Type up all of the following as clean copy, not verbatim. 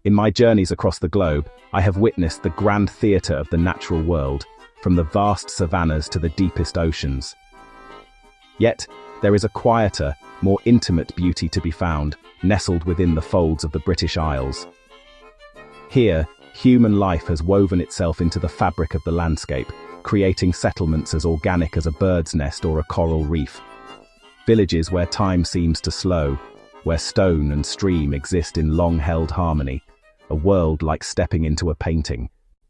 In my journeys across the globe, I have witnessed the grand theatre of the natural world, from the vast savannas to the deepest oceans. Yet, there is a quieter, more intimate beauty to be found, nestled within the folds of the British Isles. Here, human life has woven itself into the fabric of the landscape, creating settlements as organic as a bird's nest or a coral reef. Villages where time seems to slow, where stone and stream exist in long-held harmony, a world like stepping into a painting.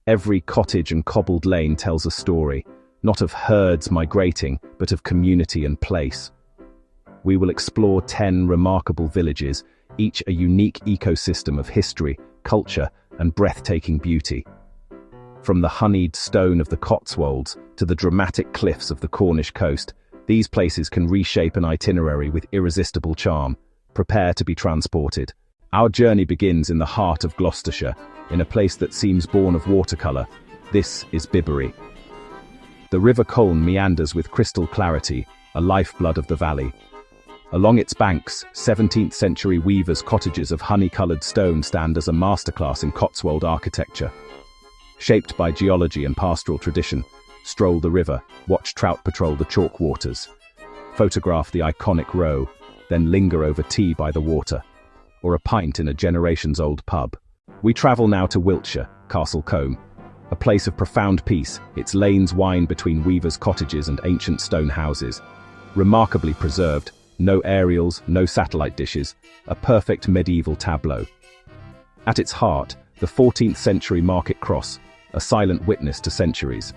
Every cottage and cobbled lane tells a story, not of herds migrating, but of community and place. We will explore 10 remarkable villages, each a unique ecosystem of history, culture, and breathtaking beauty. From the honeyed stone of the Cotswolds to the dramatic cliffs of the Cornish coast, these places can reshape an itinerary with irresistible charm. Prepare to be transported. Our journey begins in the heart of Gloucestershire, in a place that seems born of watercolour. This is Bibury. The River Colne meanders with crystal clarity, a lifeblood of the valley. Along its banks, 17th-century weavers' cottages of honey-coloured stone stand as a masterclass in Cotswold architecture. Shaped by geology and pastoral tradition, stroll the river, watch trout patrol the chalk waters, photograph the iconic row, then linger over tea by the water, or a pint in a generations-old pub. We travel now to Wiltshire, Castle Combe, a place of profound peace. Its lanes wind between weavers' cottages and ancient stone houses. Remarkably preserved, no aerials, no satellite dishes, a perfect medieval tableau. At its heart, the 14th-century market cross, a silent witness to centuries.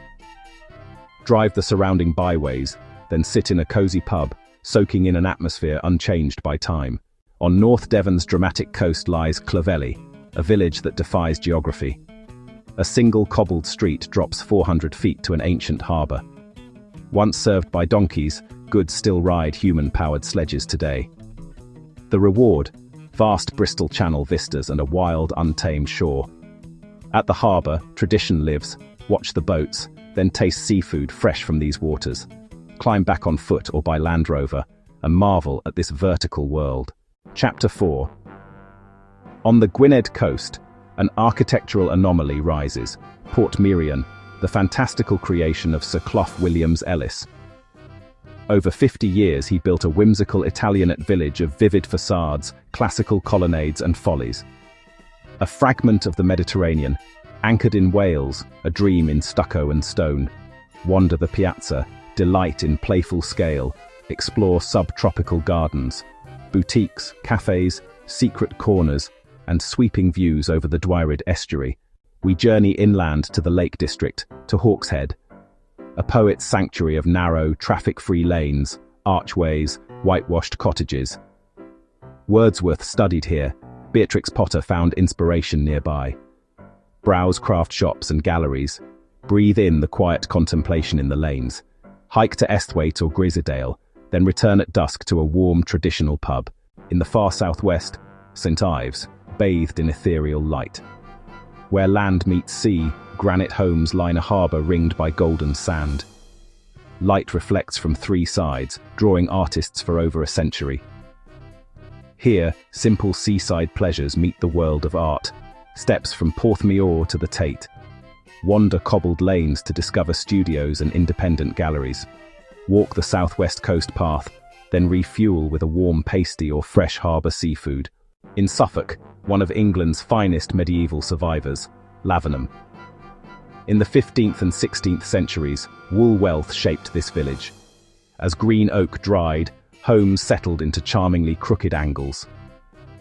Drive the surrounding byways, then sit in a cosy pub, soaking in an atmosphere unchanged by time. On North Devon's dramatic coast lies Clovelly, a village that defies geography. A single cobbled street drops 400 feet to an ancient harbour. Once served by donkeys, goods still ride human-powered sledges today. The reward: vast Bristol Channel vistas and a wild, untamed shore. At the harbour, tradition lives. Watch the boats, then taste seafood fresh from these waters. Climb back on foot or by Land Rover, and marvel at this vertical world. Chapter 4. On the Gwynedd coast, an architectural anomaly rises. Portmeirion, the fantastical creation of Sir Clough Williams-Ellis. Over 50 years he built a whimsical Italianate village of vivid facades, classical colonnades and follies. A fragment of the Mediterranean, anchored in Wales, a dream in stucco and stone. Wander the piazza, delight in playful scale, explore subtropical gardens, boutiques, cafes, secret corners, and sweeping views over the Dwyrid estuary. We journey inland to the Lake District, to Hawkshead, a poet's sanctuary of narrow, traffic-free lanes, archways, whitewashed cottages. Wordsworth studied here. Beatrix Potter found inspiration nearby. Browse craft shops and galleries. Breathe in the quiet contemplation in the lanes. Hike to Esthwaite or Grizidale, then return at dusk to a warm, traditional pub. In the far southwest, St. Ives, bathed in ethereal light. Where land meets sea, granite homes line a harbour ringed by golden sand. Light reflects from 3 sides, drawing artists for over a century. Here, simple seaside pleasures meet the world of art. Steps from Porthmeor to the Tate. Wander cobbled lanes to discover studios and independent galleries. Walk the southwest coast path, then refuel with a warm pasty or fresh harbour seafood. In Suffolk, one of England's finest medieval survivors, Lavenham. In the 15th and 16th centuries, wool wealth shaped this village. As green oak dried, homes settled into charmingly crooked angles.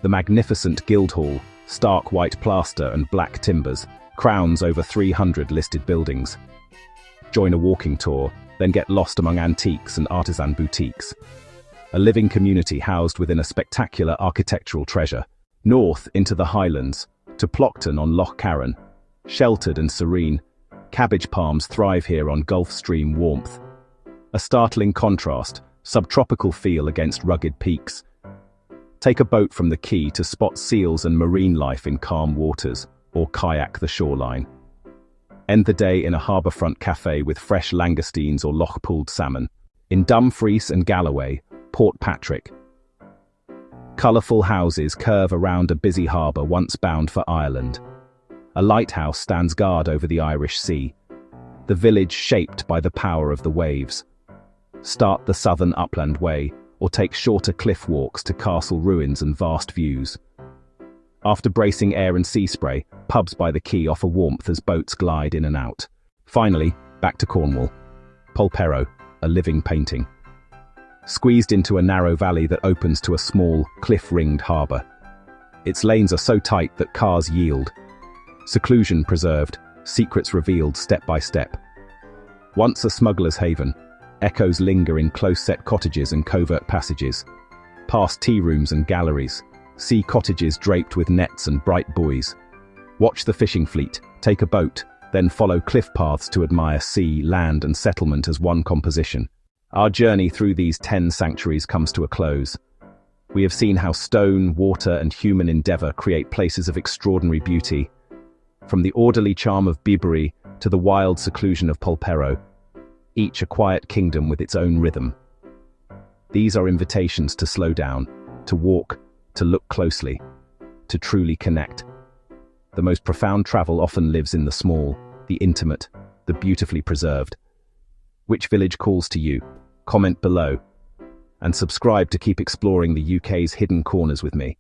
The magnificent Guildhall, stark white plaster and black timbers, crowns over 300 listed buildings. Join a walking tour, then get lost among antiques and artisan boutiques. A living community housed within a spectacular architectural treasure. North into the Highlands, to Plockton on Loch Carron. Sheltered and serene, cabbage palms thrive here on Gulf Stream warmth. A startling contrast, subtropical feel against rugged peaks. Take a boat from the quay to spot seals and marine life in calm waters, or kayak the shoreline. End the day in a harbourfront cafe with fresh langoustines or loch-pooled salmon. In Dumfries and Galloway, Port Patrick. Colourful houses curve around a busy harbour once bound for Ireland. A lighthouse stands guard over the Irish Sea, the village shaped by the power of the waves. Start the southern upland way, or take shorter cliff walks to castle ruins and vast views. After bracing air and sea spray, pubs by the quay offer warmth as boats glide in and out. Finally, back to Cornwall. Polperro, a living painting. Squeezed into a narrow valley that opens to a small, cliff-ringed harbour. Its lanes are so tight that cars yield. Seclusion preserved, secrets revealed step by step. Once a smuggler's haven, echoes linger in close-set cottages and covert passages. Past tea rooms and galleries, see cottages draped with nets and bright buoys. Watch the fishing fleet, take a boat, then follow cliff paths to admire sea, land and settlement as one composition. Our journey through these 10 sanctuaries comes to a close. We have seen how stone, water and human endeavour create places of extraordinary beauty. From the orderly charm of Bibury to the wild seclusion of Polperro, each a quiet kingdom with its own rhythm. These are invitations to slow down, to walk, to look closely, to truly connect. The most profound travel often lives in the small, the intimate, the beautifully preserved. Which village calls to you? Comment below. And subscribe to keep exploring the UK's hidden corners with me.